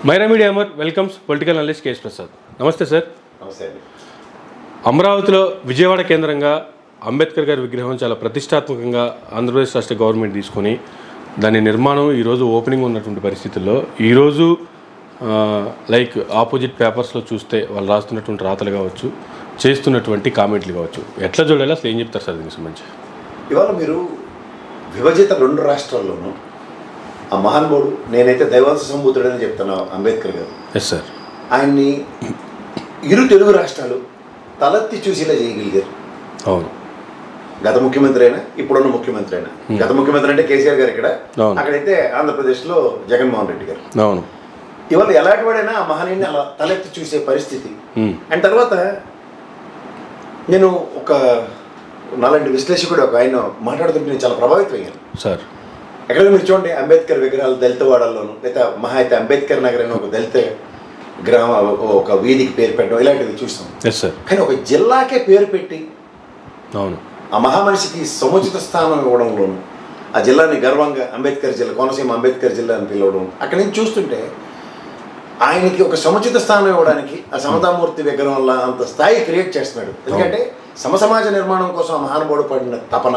Myra media Amar welcomes political analyst KS Prasad. నమస్తే sir. నమస్తే అండి. అమరావతిలో విజయవాడ కేంద్రంగా అంబేద్కర్ గారి విగ్రహం చాలా ప్రతిష్టాత్మకంగా ఆంధ్రప్రదేశ్ రాష్ట్ర గవర్నమెంట్ తీసుకొని దాని నిర్మాణం ఈరోజు ఓపెనింగ్ ఉన్నటువంటి పరిస్థితుల్లో ఈరోజు లైక్ ఆపోజిట్ పేపర్స్లో చూస్తే వాళ్ళు రాస్తున్నటువంటి రాతలు కావచ్చు, చేస్తున్నటువంటి కామెంట్లు కావచ్చు, ఎట్లా చూడాలి, అసలు ఏం చెప్తారు సార్ దీనికి సంబంధించి? ఇవాళ మీరు విభజిత 2 రాష్ట్రాల్లోనూ ఆ మహానుభావుడు, నేనైతే దైవాంశ సంభూతుడని చెప్తాను అంబేద్కర్ గారు. Yes sir. ఆయన్ని ఇరు తెలుగు రాష్ట్రాలు తలెత్తి చూసేలా చేయగలిగారు. అవును. గత ముఖ్యమంత్రి అయినా ఇప్పుడున్న ముఖ్యమంత్రి అయినా, గత ముఖ్యమంత్రి అంటే కేసీఆర్ గారు ఇక్కడ, అక్కడైతే ఆంధ్రప్రదేశ్లో జగన్మోహన్ రెడ్డి గారు. అవును. ఇవాళ ఎలాంటి వాడైనా ఆ మహనీయుని అలా తలెత్తి చూసే పరిస్థితి. అండ్ తర్వాత నేను ఒక నాలాంటి విశ్లేషకుడు ఒక ఆయన మాట్లాడుతుంటే నేను చాలా ప్రభావితం అయ్యాను సార్. ఎక్కడ మీరు చూడండి, అంబేద్కర్ విగ్రహాలు దళిత వాడల్లోనూ, లేదా మహా అయితే అంబేద్కర్ నగర్ అని ఒక దళిత గ్రామ ఒక వీధికి పేరు పెట్టడం ఇలాంటివి చూస్తాం. కానీ ఒక జిల్లాకే పేరు పెట్టి అవును ఆ మహామనిషికి సముచిత స్థానం ఇవ్వడంలోను, ఆ జిల్లాని గర్వంగా అంబేద్కర్ జిల్లా, కోనసీమ అంబేద్కర్ జిల్లా అని పిలవడం, అక్కడి నుంచి చూస్తుంటే ఆయనకి ఒక సముచిత స్థానం ఇవ్వడానికి ఆ సమతామూర్తి విగ్రహం వల్ల అంత స్థాయి క్రియేట్ చేస్తున్నాడు. ఎందుకంటే సమసమాజ నిర్మాణం కోసం ఆ మహానుభావుడు పడిన తపన,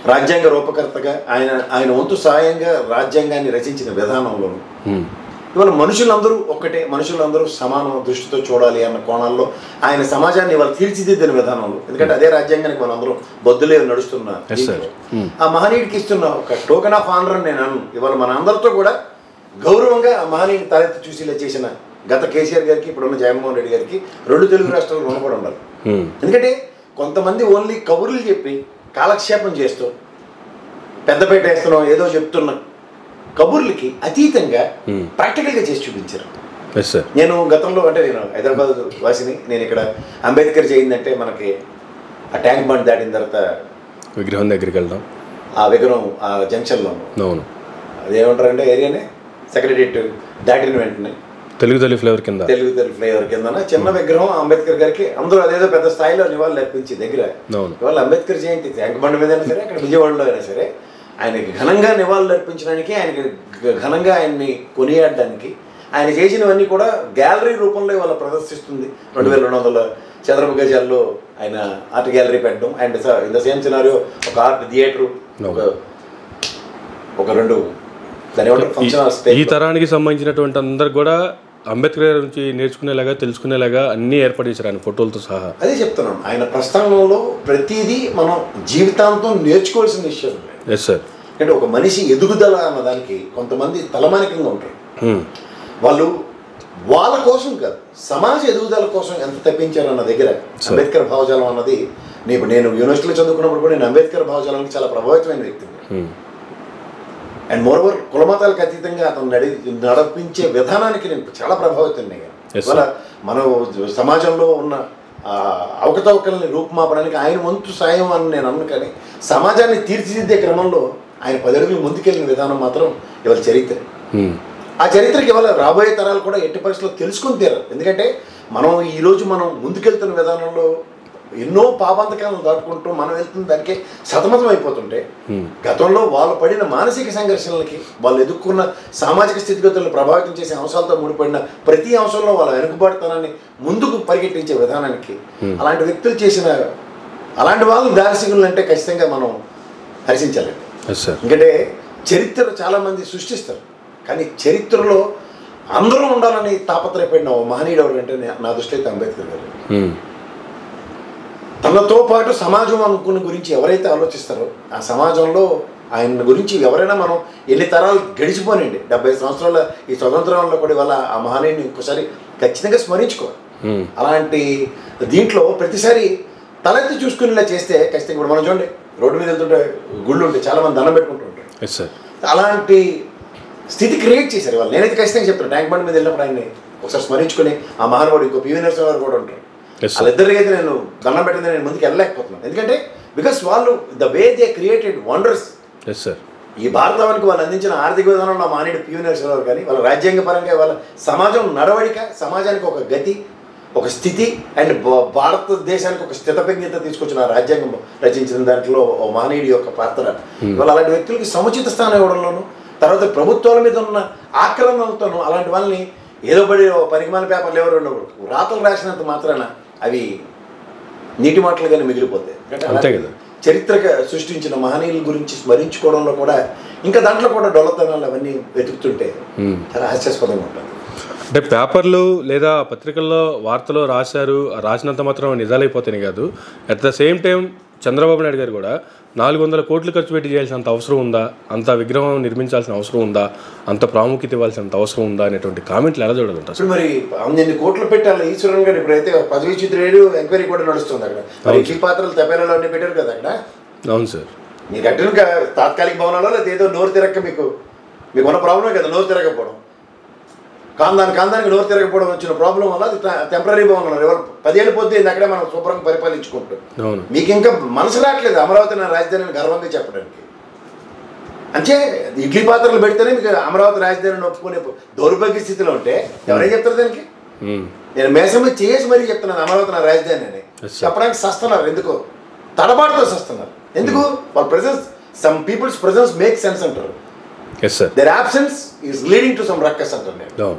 రాజ్యాంగ రూపకర్తగా ఆయన వంతు సాయంగా రాజ్యాంగాన్ని రచించిన విధానంలోను ఇవాళ మనుషులందరూ ఒక్కటే, మనుషులందరూ సమాన దృష్టితో చూడాలి అన్న కోణాల్లో ఆయన సమాజాన్ని ఇవాళ తీర్చిదిద్దిన విధానంలో, ఎందుకంటే అదే రాజ్యాంగానికి మనందరూ బొద్దులే నడుస్తున్న ఆ మహనీయుడికి ఇస్తున్న ఒక టోకెన్ ఆఫ్ ఆనర్ నేను అను. ఇవాళ మన అందరితో కూడా గౌరవంగా ఆ మహనీయుడిని తలెత్తి చూసేలా చేసిన గత కేసీఆర్ గారికి, ఇప్పుడున్న జగన్మోహన్ రెడ్డి గారికి 2 తెలుగు రాష్ట్రాలు రుణపడి ఉండాలి. ఎందుకంటే కొంతమంది ఓన్లీ కబుర్లు చెప్పి కాలక్షేపం చేస్తూ పెద్దపేట వేస్తున్నాం ఏదో చెప్తున్న కబుర్లకి అతీతంగా ప్రాక్టికల్గా చేసి చూపించారు. నేను గతంలో, అంటే నేను హైదరాబాద్ వాసిని, నేను ఇక్కడ అంబేద్కర్ చేయిందంటే మనకి ఆ ట్యాంక్ బండ్ దాటిన తర్వాత విగ్రహం దగ్గరికి వెళ్దాం, ఆ విగ్రహం ఆ జంక్షన్లో అదేమంటారంటే ఏరియానే సెక్రటరియట్ దాటిన వెంటనే తెలుగు తల్లి ఫ్లేవర్ కింద చిన్న విగ్రహం అంబేద్కర్ గారికి, అందరూ అదేదో పెద్ద స్థాయిలో నివాళులు అర్పించి దగ్గర. ఇవాళ అంబేద్కర్ జయంతి ట్యాంక్ బండ్ మీద అయినా సరే, అక్కడ విజయవాడలో అయినా సరే, ఆయనకి ఘనంగా నివాళులు అర్పించడానికి, ఆయనకి ఘనంగా ఆయన్ని కొనియాడడానికి ఆయన చేసినవన్నీ కూడా గ్యాలరీ రూపంలో ఇవాళ ప్రదర్శిస్తుంది. 2200 చదరపు గజాల్లో ఆయన ఆర్ట్ గ్యాలరీ పెట్టడం, and in the same scenario ఒక ఆర్ట్ థియేటర్, ఒక 2 ఈ తరానికి సంబంధించినటువంటి అందరు కూడా అంబేద్కర్ గారి నుంచి నేర్చుకునేలాగా, తెలుసుకునేలాగా అన్ని ఏర్పాటు చేశారు ఆయన ఫోటోలతో సహా. అదే చెప్తున్నాను, ఆయన ప్రస్థానంలో ప్రతిదీ మనం జీవితాంతం నేర్చుకోవాల్సిన విషయం. Yes sir. అంటే ఒక మనిషి ఎదుగుదల అన్నదానికి కొంతమంది తలమానికంగా ఉంటారు. వాళ్ళు వాళ్ళ కోసం కాదు, సమాజ ఎదుగుదల కోసం ఎంత తప్పించారు అన్న దగ్గర అంబేద్కర్ భావజాలం అన్నది, నేను యూనివర్సిటీలో చదువుకున్నప్పుడు కూడా నేను అంబేద్కర్ భావజాలానికి చాలా ప్రభావితమైన వ్యక్తి. అండ్ మోరోవర్ కులమతాలకు అతీతంగా అతను నడిపించే విధానానికి నేను చాలా ప్రభావితం అయ్యాను. ఇవాళ మన సమాజంలో ఉన్న అవకతవకల్ని రూపుమాపడానికి ఆయన వంతు సాయం అని నేను అన్ను. కానీ సమాజాన్ని తీర్చిదిద్దే క్రమంలో ఆయన 10 అడుగులు ముందుకెళ్ళిన విధానం మాత్రం ఇవాళ చరిత్ర. ఆ చరిత్రకి ఇవాళ రాబోయే తరాలు కూడా ఎట్టి పరిస్థితుల్లో తెలుసుకుని తీరారు. ఎందుకంటే ఈరోజు మనం ముందుకెళ్తున్న విధానంలో ఎన్నో పాపంతకాలను దాటుకుంటూ మనం వెళ్తున్న దానికి సతమతం అయిపోతుంటే, గతంలో వాళ్ళు పడిన మానసిక సంఘర్షణలకి, వాళ్ళు ఎదుర్కొన్న సామాజిక స్థితిగతులను ప్రభావితం చేసే అంశాలతో ముడిపడిన ప్రతి అంశంలో వాళ్ళ వెనుకబాటుతనాన్ని ముందుకు పరిగెట్టించే విధానానికి అలాంటి వ్యక్తులు చేసిన, అలాంటి వాళ్ళు దార్శనికులు అంటే ఖచ్చితంగా మనం హర్షించాలి. ఎందుకంటే చరిత్ర చాలామంది సృష్టిస్తారు, కానీ చరిత్రలో అందరూ ఉండాలని తాపత్రయపడిన మహనీయుడు ఎవరంటే నా దృష్టిలో అయితే అంబేద్కర్ గారు. తనతో పాటు సమాజం అనుకున్న గురించి ఎవరైతే ఆలోచిస్తారో ఆ సమాజంలో ఆయన గురించి ఎవరైనా, మనం ఎన్ని తరాలు గడిచిపోనండి, 70 సంవత్సరాల ఈ స్వతంత్రంలో కూడా ఇవాళ ఆ మహనీయుని ఇంకోసారి ఖచ్చితంగా స్మరించుకోవాలి. అలాంటి దీంట్లో ప్రతిసారి తలెత్తి చూసుకునేలా చేస్తే ఖచ్చితంగా ఇప్పుడు మనం చూడండి, రోడ్డు మీద వెళ్తుంటే గుళ్ళు ఉంటే చాలామంది దండం పెట్టుకుంటుంటారు. అలాంటి స్థితి క్రియేట్ చేశారు ఇవాళ. నేనైతే ఖచ్చితంగా చెప్తాను, ట్యాంక్ బండ్ మీద వెళ్ళినప్పుడు ఆయన్ని ఒకసారి స్మరించుకుని ఆ మహానుభావుడు ఇంకో పివి నరసింహ గారు కూడా ఉంటారు. వాళ్ళిద్దరికి అయితే నేను దండం పెట్టింది నేను ముందుకు వెళ్ళలేకపోతున్నాను. ఎందుకంటే బికాస్ వాళ్ళు the way they created wonders. ఈ భారతానికి వాళ్ళు అందించిన ఆర్థిక విధానంలో మహనీయుడు పివి నరసింహ గారు కానీ, వాళ్ళ రాజ్యాంగ పరంగా వాళ్ళ సమాజం నడవడిక, సమాజానికి ఒక గతి, ఒక స్థితి, అండ్ భారతదేశానికి ఒక స్థితప్రజ్ఞత తీసుకొచ్చిన రాజ్యాంగం రచించిన దాంట్లో మహనీయుడి యొక్క పాత్ర. వాళ్ళు అలాంటి వ్యక్తులకి సముచిత స్థానం ఇవ్వడంలోనూ, తర్వాత ప్రభుత్వాల మీద ఉన్న ఆక్రమణలతోనూ అలాంటి వాళ్ళని ఏదో పడి పనికిమాల పేపర్లు ఎవరు ఉండవు, రాతలు రాసినంత మాత్రాన అవి నీటి మాటలుగానే మిగిలిపోతాయి. అంతే కదా. చరిత్రగా సృష్టించిన మహనీయుల గురించి స్మరించుకోవడంలో కూడా ఇంకా దాంట్లో కూడా డొల్లతనాలు అవన్నీ వెతుకుతుంటే చాలా హాస్యాస్పదంగా ఉంటుంది. అంటే పేపర్లు లేదా పత్రికల్లో వార్తలు రాసినంత మాత్రం నిజాలైపోతాయి కాదు. At the same time Chandrababu Naidu గారు కూడా 400 కోట్లు ఖర్చు పెట్టి చేయాల్సినంత అవసరం ఉందా, అంత విగ్రహం నిర్మించాల్సిన అవసరం ఉందా, అంత ప్రాముఖ్యత ఇవ్వాల్సినంత అవసరం ఉందా అనేటువంటి కామెంట్లు ఎలా చూడాలంటారు? అసలు మరి అన్ని కోట్లు పెట్టాలి ఈశ్వరన్ గారు. ఇప్పుడైతే పదవీచ్యుతుడు ఎంక్వైరీ కూడా నడుస్తుంది అక్కడ. మరి ఇడ్లీ పాత్రలు తపేలలో అన్ని పెట్టారు కదా అక్కడ. అవును సార్. మీకు కట్టిన తాత్కాలిక భవనాల్లో లేదా ఏదో నోరు తిరగక మీకు ఉన్న ప్రాబ్లమే కదా నోరు తిరగకపోవడం. కాందానికి నోరు తిరగకపోవడం వచ్చిన ప్రాబ్లం వల్ల అది టెంపరీ భవనం. 10 ఏళ్ళు పోతే అక్కడే మనం శుభ్రంగా పరిపాలించుకుంటాం. మీకు ఇంకా మనసు రావట్లేదు అమరావతి నా రాజధానిని గర్వంగా చెప్పడానికి. అంటే ఇడ్లీ పాత్రలు పెడితేనే మీకు అమరావతి రాజధానిని ఒప్పుకునే దౌర్భాగ్య స్థితిలో ఉంటే ఎవరేం చెప్తారు దానికి? నేను మేసంలో చేసి మరీ చెప్తున్నాను అమరావతి నా రాజధాని అని చెప్పడానికి సస్తున్నారు. ఎందుకో తడబాటుతో సస్తున్నారు. ఎందుకు? వాళ్ళ presence, some peoples presence make sense అంటారు. Their absence is leading to some ruckus అంటారు. నేను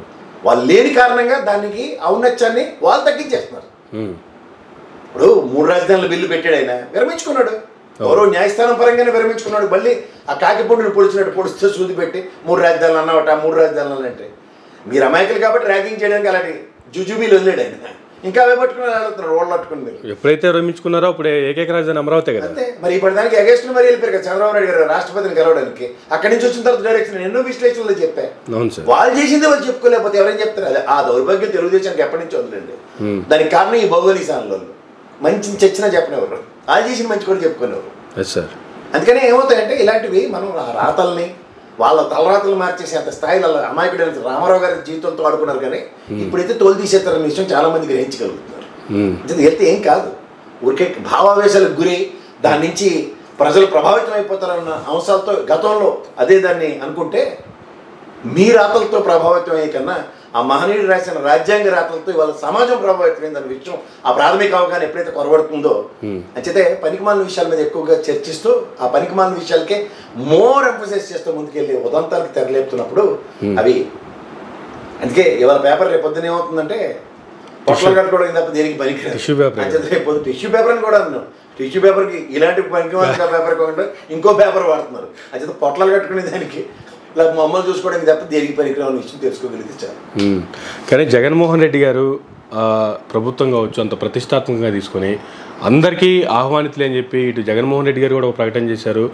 వాళ్ళు లేని కారణంగా దానికి ఔన్నత్యాన్ని వాళ్ళు తగ్గించేస్తున్నారు. ఇప్పుడు 3 రాజధానుల బిల్లు పెట్టాడు, ఆయన విరమించుకున్నాడు. ఎవరో న్యాయస్థానం పరంగానే విరమించుకున్నాడు. మళ్ళీ ఆ కాకిపొండుని పొడిచినట్టు పొడిస్తే సూది పెట్టి 3 రాజధానులు అన్నమాట. 3 రాజధానులు అంటే మీరు అమాయకులు కాబట్టి ర్యాగింగ్ చేయడానికి అలాంటి జుజుబీలు వదిలేడు ఆయన. ఇంకా అవే పట్టుకుని ఆడుతున్నారు రోడ్లు పట్టుకుని. మీరు ఎప్పుడైతే విరమించుకున్నారో అప్పుడు ఏకైక రాజధాని అమరావతి కదా. అంతే మరి ఇప్పటిదానికి అగేస్ట్ మరి వెళ్ళిపోయారు కదా చంద్రబాబు నాయుడు గారు రాష్ట్రపతిని కలవడానికి. అక్కడి నుంచి వచ్చిన తర్వాత డైరెక్షన్ ఎన్నో విశ్లేషణలు చెప్పారు. వాళ్ళు చేసింది వాళ్ళు చెప్పుకోలేకపోతే ఎవరైనా చెప్తారు. అదే ఆ దౌర్భాగ్యం తెలుగుదేశానికి ఎప్పటి నుంచి వదిలేండి. దానికి కారణం ఈ భౌగోళిక మంచి చచ్చినా చెప్పినవారు, వాళ్ళు చేసిన మంచి కూడా చెప్పుకునేవారు. అందుకని ఏమవుతాయంటే ఇలాంటివి మనం రాతల్ని వాళ్ళ తలరాతలు మార్చేసి అంత స్థాయిలో అమాయకుడు రామారావు గారి జీవితంతో ఆడుకున్నారు. కానీ ఇప్పుడైతే తోలు తీసేస్తారన్న విషయం చాలా మంది గ్రహించగలుగుతున్నారు. వెళ్తే ఏం కాదు, ఊరికే భావావేశాలకు గురి దాని నుంచి ప్రజలు ప్రభావితం అయిపోతారన్న అంశాలతో గతంలో అదే దాన్ని అనుకుంటే మీ రాతలతో ప్రభావితం అయ్యే కన్నా ఆ మహనీయుడు రాసిన రాజ్యాంగ రాతలతో ఇవాళ సమాజం ప్రభావితమైందన్న విషయం ఆ ప్రాథమిక అవగాహన ఎప్పుడైతే కొరబడుతుందో అంచేతే పనికిమాలిన విషయాల మీద ఎక్కువగా చర్చిస్తూ ఆ పనికిమాలిన విషయాలకే మోర్ ఎంఫసైజ్ చేస్తూ ముందుకెళ్ళి ఉదంతాలకు తెరలేపుతున్నప్పుడు అవి అందుకే ఇవాళ పేపర్ రేపు పొద్దున ఏమవుతుందంటే పొట్టలు కట్టుకోవడం తప్ప దేనికి పనికి రేపు టిష్యూ పేపర్ అని కూడా అన్నాను. టిష్యూ పేపర్కి ఇలాంటి పనికిమాలిన పేపర్ కాకుండా ఇంకో పేపర్ వాడుతున్నారు. అయితే పొట్టలు కట్టుకునే దానికి ఇలా మమ్మల్ని చూసుకోవడానికి తప్ప దేనికి పనికిరాని విషయం తెలుసుకోగలిగితే చాలు. కానీ జగన్మోహన్ రెడ్డి గారు ప్రభుత్వం కావచ్చు అంత ప్రతిష్టాత్మకంగా తీసుకొని అందరికీ ఆహ్వానితులే అని చెప్పి ఇటు జగన్మోహన్ రెడ్డి గారు కూడా ఒక ప్రకటన చేశారు,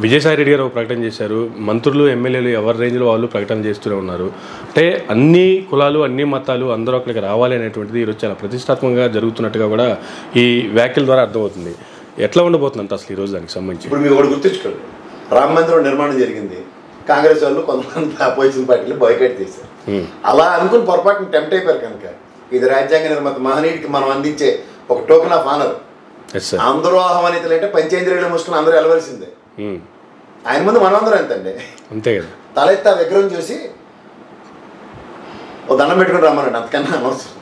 విజయసాయి రెడ్డి గారు ఒక ప్రకటన చేశారు, మంత్రులు ఎమ్మెల్యేలు ఎవరి రేంజ్లో వాళ్ళు ప్రకటన చేస్తూనే ఉన్నారు. అంటే అన్ని కులాలు అన్ని మతాలు అందరూ అక్కడికి రావాలి అనేటువంటిది ఈరోజు చాలా ప్రతిష్టాత్మకంగా జరుగుతున్నట్టుగా కూడా ఈ వ్యాఖ్యల ద్వారా అర్థమవుతుంది. ఎట్లా ఉండబోతుందంట అసలు ఈరోజు దానికి సంబంధించి? ఇప్పుడు మీరు ఒకటి గుర్తుంచుకోండి, రామ మందిరం నిర్మాణం జరిగింది, కాంగ్రెస్ వాళ్ళు కొంతమంది అపోజిషన్ పార్టీలు బాయ్కాట్ చేశారు. అలా అనుకుని పొరపాటును టెంప్ట్ అయిపోయారు కనుక ఇది రాజ్యాంగ నిర్మాత మహనీయుడికి మనం అందించే ఒక టోకెన్ ఆఫ్ ఆనర్. అందరూ ఆహ్వానితులు అంటే పంచేంద్రియాలు మూసుకుని అందరూ వెళ్ళవలసిందే. ఆయన ముందు మనమందరం ఎంతండి అంతే కదా. తలెత్తి ఆ విగ్రహం చూసి ఓ దండం పెట్టుకుని రమ్మనండి, అంతకన్నా అనవసరం.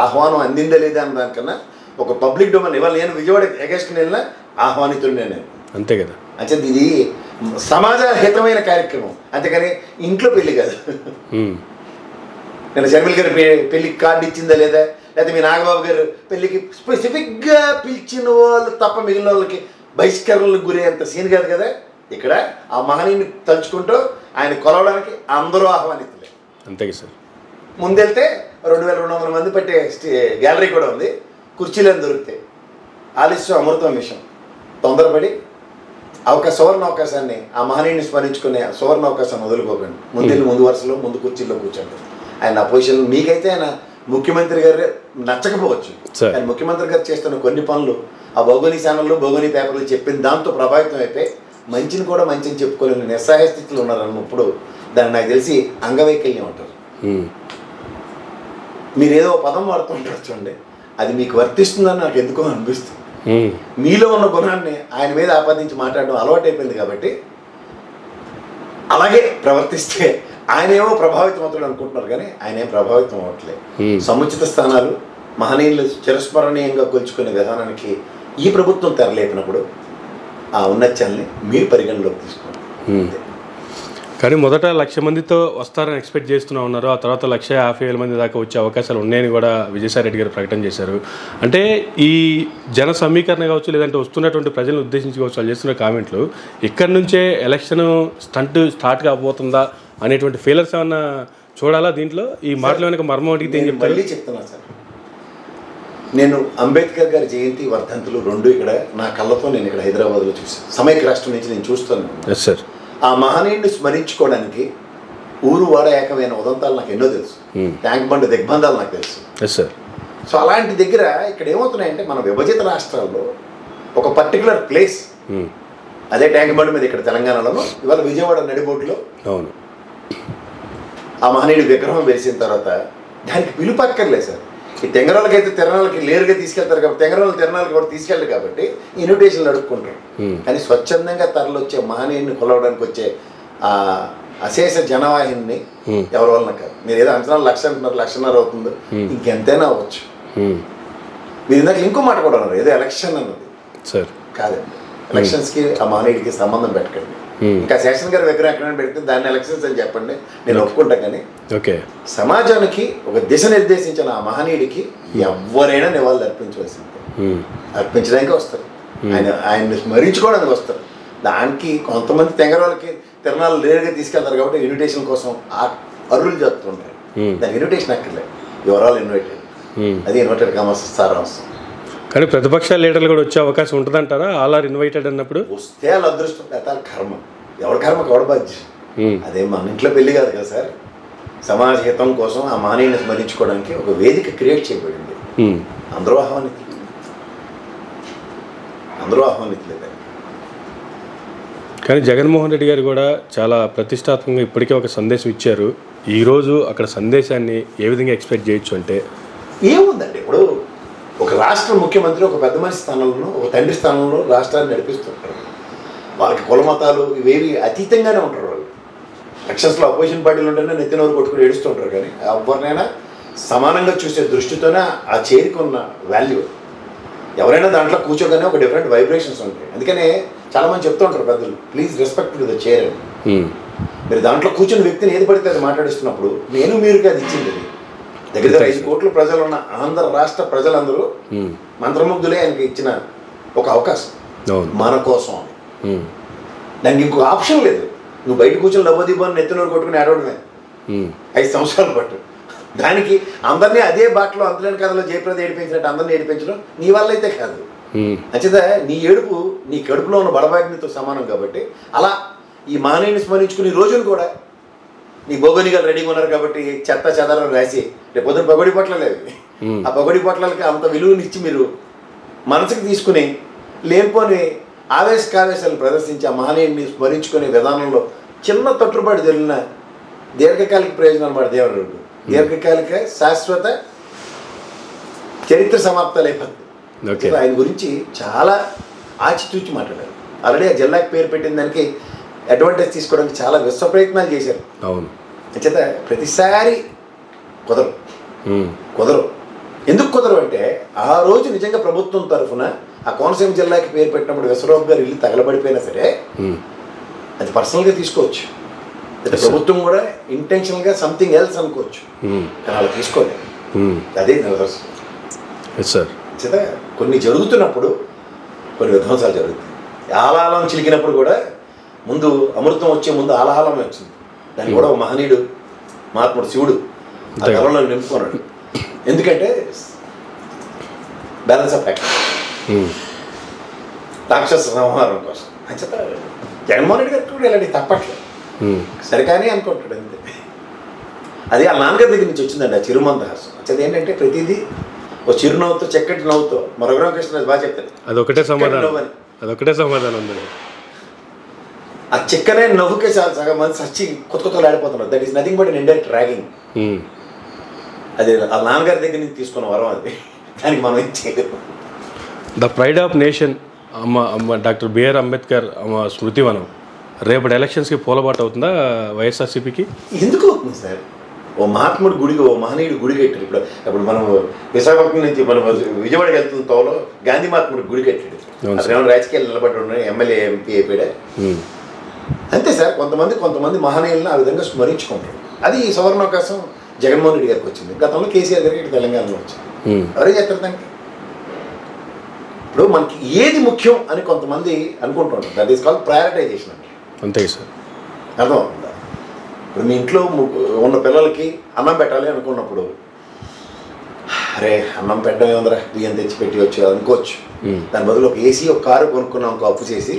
ఆహ్వానం అందిందా లేదా అన్న దానికన్నా ఒక పబ్లిక్ డొమైన్. ఇవాళ నేను విజయవాడ ఎగస్ట్ని వెళ్ళినా ఆహ్వానితుడినే నేను, అంతే కదా. అంటే ఇది సమాజ హితమైన కార్యక్రమం, అంతేకాని ఇంట్లో పెళ్లి కాదు. నేను షర్మిల్ గారి పెళ్లికి కార్డు ఇచ్చిందా లేదా, లేకపోతే మీ నాగబాబు గారు పెళ్లికి స్పెసిఫిక్గా పిలిచిన వాళ్ళు తప్ప మిగిలిన వాళ్ళకి బహిష్కరణలకు గురయ్యేంత సీన్ కాదు కదా. ఇక్కడ ఆ మహనీయుని తలుచుకుంటూ ఆయన కొలవడానికి అందరూ ఆహ్వానితులే. అంతే సార్. ముందెళ్తే 2200 మంది పట్టే గ్యాలరీ కూడా ఉంది, కుర్చీలను దొరుకుతాయి. ఆలస్యం అమృతం విషయం. తొందరపడి సువర్ణ అవకాశాన్ని ఆ మహనీయుని స్మరించుకునే సువర్ణ అవకాశాన్ని వదులుకోకండి. ముందు వరుసలో ముందు కుర్చీల్లో కూర్చోండి. ఆయన ఆ పొజిషన్ మీకైతే ఆయన ముఖ్యమంత్రి గారు నచ్చకపోవచ్చు, కానీ ముఖ్యమంత్రి గారు చేస్తున్న కొన్ని పనులు ఆ భౌగోళిక ఛానళ్ళు భౌగోళిక పేపర్లు చెప్పిన దాంతో ప్రభావితం అయిపోయి మంచిని కూడా మంచిని చెప్పుకోలేని నిస్సహాయ స్థితిలో ఉన్నారన్నప్పుడు దాన్ని నాకు తెలిసి అంగవైకల్యం అంటారు. మీరేదో పదం వాడుతుంటారు చూడండి, అది మీకు వర్తిస్తుందని నాకు ఎందుకో అనిపిస్తుంది. మీలో ఉన్న గుణాన్ని ఆయన మీద ఆపాదించి మాట్లాడడం అలవాటు అయిపోయింది కాబట్టి అలాగే ప్రవర్తిస్తే ఆయన ఏమో ప్రభావితం అవుతాడు అనుకుంటున్నారు, కానీ ఆయన ఏం ప్రభావితం అవ్వట్లేదు. సముచిత స్థానాలు మహనీయులు చిరస్మరణీయంగా కొలుచుకునే విధానానికి ఈ ప్రభుత్వం తెరలేపినప్పుడు ఆ ఉన్నత్యాన్ని మీరు పరిగణలోకి తీసుకోండి. కానీ మొదట 1,00,000 మందితో వస్తారని ఎక్స్పెక్ట్ చేస్తూనే ఉన్నారు. ఆ తర్వాత 1,50,000 మంది దాకా వచ్చే అవకాశాలు ఉన్నాయని కూడా విజయసాయిరెడ్డి గారు ప్రకటన చేశారు. అంటే ఈ జన సమీకరణ కావచ్చు, లేదంటే వస్తున్నటువంటి ప్రజలను ఉద్దేశించి కావచ్చు, వాళ్ళు చేస్తున్న కామెంట్లు ఇక్కడి నుంచే ఎలక్షన్ స్టార్ట్ కాబోతుందా అనేటువంటి ఫీలర్స్ ఏమన్నా చూడాలా దీంట్లో? ఈ మాటలు వెనక మర్మం అడిగితే ఏం చెప్తారు? మళ్ళీ చెప్తున్నాను సార్, నేను అంబేద్కర్ గారి జయంతి వర్ధంతులు 2 ఇక్కడ నా కళ్ళతో నేను ఇక్కడ హైదరాబాద్లో చూసాను. సమైక్య రాష్ట్రం నుంచి నేను చూస్తాను. Yes sir. ఆ మహనీయుడిని స్మరించుకోవడానికి ఊరు వాడ ఏకమైన ఉదంతాలు నాకు ఎన్నో తెలుసు. ట్యాంక్ బండ్ దిగ్బంధాలు నాకు తెలుసు. Yes sir. సో అలాంటి దగ్గర ఇక్కడ ఏమవుతున్నాయంటే మన విభజిత రాష్ట్రాల్లో ఒక పర్టికులర్ ప్లేస్, అదే ట్యాంక్ బండ్ మీద ఇక్కడ తెలంగాణలో, ఇవాళ విజయవాడ నడిబోటులో అవును ఆ మహనీయుడి విగ్రహం వేసిన తర్వాత దానికి పిలుపక్కర్లేదు సార్. ఈ తెంగరాలకైతే తిరణాలకి లేరుగా తీసుకెళ్తారు కాబట్టి, తెంగరాలు తిరణాలకి కూడా తీసుకెళ్ళరు కాబట్టి ఇన్విటేషన్లు అడుక్కుంటారు. కానీ స్వచ్ఛందంగా తరలొచ్చే మహనీయుడిని కొలవడానికి వచ్చే ఆ అశేష జనవాహిని ఎవరి వలన కాదు. మీరు ఏదో అంచనా 1,00,000 అంటున్నారు, 1,50,000 అవుతుంది, ఇంకెంతైనా అవ్వచ్చు. మీరు ఇందాక ఇంకో మాట కూడా అన్నారు, ఏదో ఎలక్షన్ అన్నది సార్. కాదండి, ఎలక్షన్స్కి ఆ మహనీయుడికి సంబంధం పెట్టకండి. ఇంకా శేషన్ గారి విగ్రహం ఎక్కడైనా పెడితే దాన్ని ఎలక్షన్స్ అని చెప్పండి, నేను ఒప్పుకుంటా. కానీ ఓకే, సమాజానికి ఒక దిశ నిర్దేశించిన ఆ మహనీయుడికి ఎవరైనా నివాళులు అర్పించవలసిందే. అర్పించడానికి వస్తారు, ఆయన్ని స్మరించుకోవడానికి వస్తారు. దానికి కొంతమంది తెంగరాలకి తిరణాలు లేరుగా తీసుకెళ్తారు కాబట్టి ఇన్విటేషన్ కోసం అర్రులు చెప్తుంటారు. దానికి ఇన్విటేషన్ అక్కర్లేదు, ఎవరాలు ఇన్వైటెడ్. అది ఇన్వైటెడ్ కామర్స్ సారాంశం. కానీ ప్రతిపక్ష లీడర్లు కూడా వచ్చే అవకాశం ఉంటుందంటారా? ఆల్ ఆర్ ఇన్వైటెడ్ అన్నప్పుడు వస్తే వాళ్ళ అదృష్టం, లేకపోతే కర్మ. ఎవరి కర్మకి ఎవడ బాధ్యత. అదే మన ఇంట్లో పెళ్లి కాదు కదా సార్. సమాజ హితం కోసం ఆ మహనీయుని స్మరించుకోవడానికి ఒక వేదిక క్రియేట్ చేయబడింది. అందరూ ఆహ్వానితులే. కానీ జగన్మోహన్ రెడ్డి గారు కూడా చాలా ప్రతిష్టాత్మకంగా ఇప్పటికే ఒక సందేశం ఇచ్చారు. ఈరోజు అక్కడ సందేశాన్ని ఏ విధంగా ఎక్స్పెక్ట్ చేయొచ్చు అంటే ఏముందండి, ఇప్పుడు ఒక రాష్ట్ర ముఖ్యమంత్రి ఒక పెద్ద మనిషి స్థానంలో, ఒక తండ్రి స్థానంలో రాష్ట్రాన్ని నడిపిస్తుంటారు. వాళ్ళకి కుల మతాలు ఇవేవి అతీతంగానే ఉంటారు. వాళ్ళు ఎలక్షన్స్లో అపోజిషన్ పార్టీలు ఉంటేనే నెత్తినోరు కొట్టుకుని ఏడుస్తుంటారు. కానీ ఎవరినైనా సమానంగా చూసే దృష్టితోనే ఆ చేరుకున్న వాల్యూ. ఎవరైనా దాంట్లో కూర్చోగానే ఒక డిఫరెంట్ వైబ్రేషన్స్ ఉంటాయి. అందుకనే చాలామంది చెప్తూ ఉంటారు పెద్దలు, please respect to the chair అని. మీరు దాంట్లో కూర్చున్న వ్యక్తిని ఏది పడితే అది మాట్లాడిస్తున్నప్పుడు నేను మీరుగా అది ఇచ్చింది. దగ్గర 5 కోట్ల ప్రజలు ఉన్న ఆంధ్ర రాష్ట్ర ప్రజలందరూ మంత్రముగ్ధులే ఆయనకి ఇచ్చిన ఒక అవకాశం మన కోసం. దానికి ఇంకొక ఆప్షన్ లేదు. నువ్వు బయట కూర్చొని లబ్బదీబాన్ని నెత్తినోరు కొట్టుకుని ఆడవడమే 5 సంవత్సరాల పాటు. దానికి అందరినీ అదే బాటలో అంతులేని కథలో జయప్రద ఏడిపించినట్టు అందరినీ ఏడిపించడం నీ వల్ల అయితే కాదు. అంచేత నీ ఏడుపు నీ కడుపులో ఉన్న బడబాగ్నితో సమానం. కాబట్టి అలా ఈ మహనీయుని స్మరించుకుని రోజును కూడా నీ బొగనిగా రెడీగా ఉన్నారు కాబట్టి చెత్త చెదాలను రాసి రేపు పొద్దున పగడి పొట్ల లేదు. ఆ పగడి పొట్లకి అంత విలువనిచ్చి మీరు మనసుకు తీసుకుని లేనిపోని ఆవేశాలు ప్రదర్శించి ఆ మహనీయుని స్మరించుకునే విధానంలో చిన్న తొట్టుబాటు జరిగిన దీర్ఘకాలిక ప్రయోజనాలు మాట దేవుడు. దీర్ఘకాలిక శాశ్వత చరిత్ర సమాప్తాలు అయిపోతుంది. ఆయన గురించి చాలా ఆచితూచి మాట్లాడారు. ఆల్రెడీ ఆ జిల్లాకి పేరు పెట్టిన దానికి అడ్వాంటేజ్ తీసుకోవడానికి చాలా విశ్వ ప్రయత్నాలు చేశారు. అవును, చేత ప్రతిసారి కుదరవు. ఎందుకు కుదరవు అంటే ఆ రోజు నిజంగా ప్రభుత్వం తరఫున ఆ కోనసీమ జిల్లాకి పేరు పెట్టినప్పుడు విశ్వరావు గారు ఇల్లు తగలబడిపోయినా సరే అది పర్సనల్గా తీసుకోవచ్చు. ప్రభుత్వం కూడా ఇంటెన్షనల్గా సంథింగ్ ఎల్స్ అనుకోవచ్చు. కానీ అలా తీసుకోలేదు. అదే నిదర్శనం. చేత కొన్ని జరుగుతున్నప్పుడు కొన్ని విధ్వంసాలు జరుగుతాయి. ఆలాహలం చిలికినప్పుడు కూడా ముందు అమృతం వచ్చే ముందు ఆలాహలమే వచ్చింది. దాన్ని కూడా ఒక మహనీయుడు మహాత్ముడు శివుడు ఆ కలంలో నింపుకున్నాడు. ఎందుకంటే బ్యాలెన్స్ ఆఫ్ యాక్షన్, రాక్షస సంహారం కోసం. అంచేత జగన్మోహన్ రెడ్డి గారికి కూడా ఇలాంటి తప్పట్లేదు. సరికానే అనుకుంటాడు అంతే. అది ఆ నాన్నగారి దగ్గర నుంచి వచ్చిందండి ఆ చిరుమందహాసం. అంచేది ఏంటంటే ప్రతిదీ ఓ చిరునవ్వుతో చక్కటి నవ్వుతో మరొకరం కృష్ణరాజు బాగా చెప్తారు. అదొకటే సమాధానం ఉంది. ఆ చిక్కనే నవ్వుకే సగం మంది సచ్చి కొత్తలు ఆడిపోతున్నారు. That is nothing but indirect ragging. అది ఆ నాన్నగారి దగ్గర నుంచి తీసుకున్న వరం అది. దానికి మనం ఏం చేయలేము. ద ప్రైడ్ ఆఫ్ నేషన్ అమ్మ డాక్టర్ బిఆర్ అంబేద్కర్ స్మృతివనం రేపటి ఎలక్షన్స్కి పోలబాటు అవుతుందా వైఎస్ఆర్సీపీకి? ఎందుకు అవుతుంది సార్? ఓ మహాత్ముడు గుడికి, ఓ మహనీయుడు గుడి కట్టాడు. ఇప్పుడు మనం విశాఖపట్నం నుంచి మనం విజయవాడకి వెళ్తున్న తోలో గాంధీ మహాత్ముడు గుడి కట్టాడు. అసలు ఏమైనా రాజకీయాలు నిలబడి ఉన్నాయి, ఎమ్మెల్యే ఎంపీ అయిపోయాడు. అంతే సార్, కొంతమంది మహనీయులను ఆ విధంగా స్మరించుకుంటారు. అది ఈ సువర్ణావకాశం జగన్మోహన్ రెడ్డి గారికి వచ్చింది. గతంలో కేసీఆర్ గారికి ఇక్కడ తెలంగాణలో వచ్చింది. ఎవరే చేస్తారు దానికి? ఇప్పుడు మనకి ఏది ముఖ్యం అని కొంతమంది అనుకుంటుంటారు. దట్ ఈస్ కాల్డ్ ప్రయారిటైజేషన్ అంటే. అంతే సార్. అర్థమవుతుందా? ఇప్పుడు మీ ఇంట్లో ఉన్న పిల్లలకి అన్నం పెట్టాలి అనుకున్నప్పుడు, అరే అన్నం పెట్టడం ఏముందరా, బియ్యం తెచ్చి పెట్టి వచ్చి అనుకోవచ్చు. దాని బదులు ఒక ఏసీ, ఒక కారు కొనుక్కున్నాం, ఒక అప్పు చేసి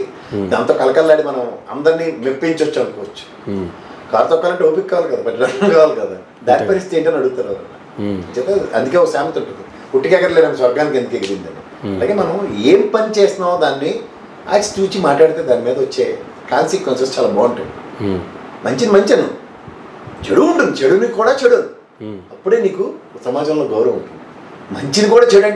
దాంతో కలకల్లాడి మనం అందరినీ మెప్పించవచ్చు అనుకోవచ్చు. కారు తొక్కాలంటే ఓపిక కావాలి కదా, పెట్టడం కావాలి కదా. దాని పరిస్థితి ఏంటని అడుగుతారు. అందుకే ఒక సామెత ఉంటుంది, పుట్టికి ఎగరలేము స్వర్గానికి ఎందుకు ఎగిరిందని. అలాగే మనం ఏం పని చేస్తున్నామో దాన్ని ఆచి చూచి మాట్లాడితే దాని మీద వచ్చే కాన్సిక్వెన్సెస్ చాలా బాగుంటాయి. మంచిను చెడు ఉంటుంది, చెడుని కూడా చెడు, అప్పుడే నీకు సమాజంలో గౌరవం ఉంటుంది. మంచిని కూడా చెడు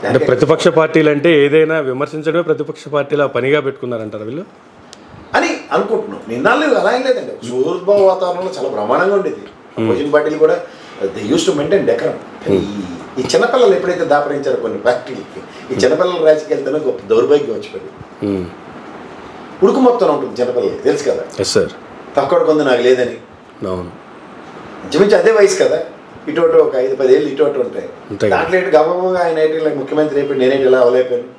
అంటే ప్రతిపక్ష పార్టీలు అంటే ఏదైనా విమర్శించడమే ప్రతిపక్ష పార్టీలు పనిగా పెట్టుకున్నారంటారు వీళ్ళు అని అనుకుంటున్నాం. నిన్నాళ్ళు అలా ఏం లేదండి, సూర్యభావ వాతావరణంలో చాలా బ్రహ్మాండంగా ఉండేది. అపోజిషన్ పార్టీలు కూడా they use to maintain decorum. ఈ చిన్నపిల్లలు ఎప్పుడైతే దాపరించారో కొన్ని పార్టీలకి, ఈ చిన్నపిల్లల రాజకీయాలతోనే గొప్ప దౌర్భాగ్యం వచ్చిపోయింది. ఉడుకు మొత్తం ఉంటుంది చిన్నపిల్లలకి, తెలుసు కదా సార్. తక్కువ కొంది నాకు లేదని. ఇంచుమించు అదే వయసు కదా, ఇటు ఒక 5-10 ఏళ్ళు ఇటు ఉంటాయి. దాంట్లో ఏంటి గర్వంగా ఆయన ఏంటి ముఖ్యమంత్రి అయిపోయి నేనేంటి ఇలా అవలేకపోయాను,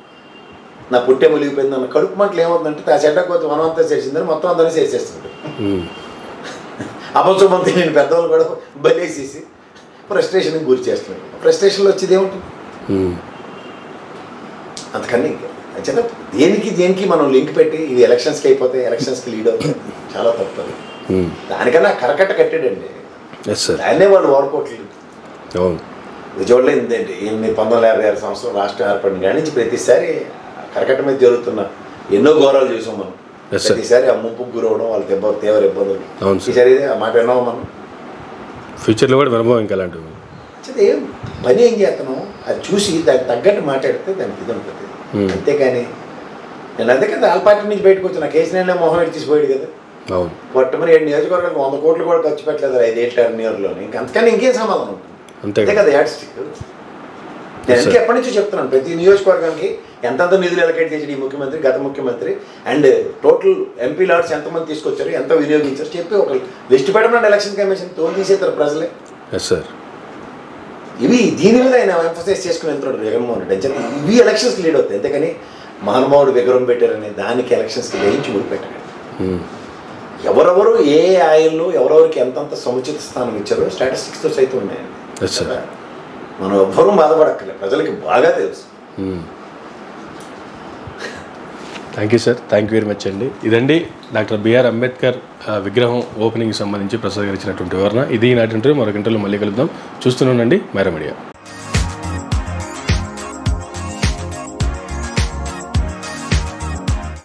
నా పుట్టే ములిగిపోయింది అన్న కడుపు మంటలు ఏమవుతుందంటే ఆ చెడ్డ కొద్ది మనం అంతా చేసిందని మొత్తం అందరినీ చేసేస్తుంది. అపంచమంతి నేను పెద్దవాళ్ళు కూడా బలేసేసి ఫ్రస్ట్రేషన్కి గురి చేస్తున్నాడు. ఫ్రస్ట్రేషన్లో వచ్చేది ఏముంటుంది? అంతకన్నా చిన్న దేనికి మనం లింక్ పెట్టి ఇది ఎలక్షన్స్కి అయిపోతే ఎలక్షన్స్కి లీడ్ అవుతుంది, చాలా తప్పదు. దానికన్నా కరకట్ట కట్టాడండి, దాన్నే వాళ్ళు వాడుకోవట్లేదు. విజయవాడలో ఏంటంటే 1956 సంవత్సరం రాష్ట్రం ఏర్పడిన కాడి నుంచి ప్రతిసారి కరకట్ట మీద జరుగుతున్న ఎన్నో ఘోరాలు చూసాం మనం. ప్రతిసారి ఆ ముంపుకు గురవడం, వాళ్ళ తీవ్ర ఇబ్బందులు. ఈసారి ఆ మాట విన్నాము మనం, ఫ్యూచర్లో కూడా వినబోం ఇంకా అలాంటివి. ఏం పని ఏం చేస్తున్నాం అది చూసి దానికి తగ్గట్టు మాట్లాడితే దానికి ఇది ఉంటుంది. అంతేకాని నేను అదే కదా ఆల్ పార్టీ నుంచి బయటకు వచ్చిన కేసీఆర్ మొహం ఎట్టి తీసిపోయాడు కదా. మొట్టమొదటి 7 నియోజకవర్గాలకు 100 కోట్లు కూడా ఖర్చు పెట్టలేదు 5 ఏళ్ళ టర్నియర్లో. ఇంకా అంతకని ఇంకేం సమాధానం ఉంటుంది? అంతే కదా యాడ్ స్టిక్. నేను అందుకే ఎప్పటి నుంచో చెప్తున్నాను, ప్రతి నియోజకవర్గానికి ఎంతంత నిధులు ఎలకేట్ చేసాడు ఈ ముఖ్యమంత్రి, గత ముఖ్యమంత్రి, అండ్ టోటల్ ఎంపీ లాట్స్ ఎంతమంది తీసుకొచ్చారు, ఎంత వినియోగించారు చెప్పి ఒక లిస్ట్ పెట్టమన్నాడు ఎలక్షన్ కమిషన్. తోలు తీసేస్తారు ప్రజలే. ఇవి దీని మీద ఆయన ఎంఫసైజ్ చేసుకుని వెళ్తున్నాడు జగన్మోహన్ రెడ్డి. అంటే ఇవి ఎలక్షన్స్కి లీడ్ అవుతాయి. అంతేకాని మహానుభావుడు విగ్రహం పెట్టారని దానికి ఎలక్షన్స్కి వేయించి ఊడిపెట్టాడు. ఎవరెవరు ఏ ఆయల్లో ఎవరెవరికి ఎంతంత సముచిత స్థానం ఇచ్చారో స్టాటిస్టిక్స్తో సైతం ఉన్నాయండి. మనం ఎవ్వరూ బాధపడక్కర్లేదు, ప్రజలకి బాగా తెలుసు. Thank you sir, thank you very much అండి. ఇదండి డాక్టర్ బిఆర్ అంబేద్కర్ విగ్రహం ఓపెనింగ్కి సంబంధించి ప్రసాద్ గారు ఇచ్చినటువంటి వివరణ. ఇది నాటి మరొక ఇంటర్వ్యూలో మళ్ళీ కలుద్దాం. చూస్తూనే ఉండండి మైరా మీడియా.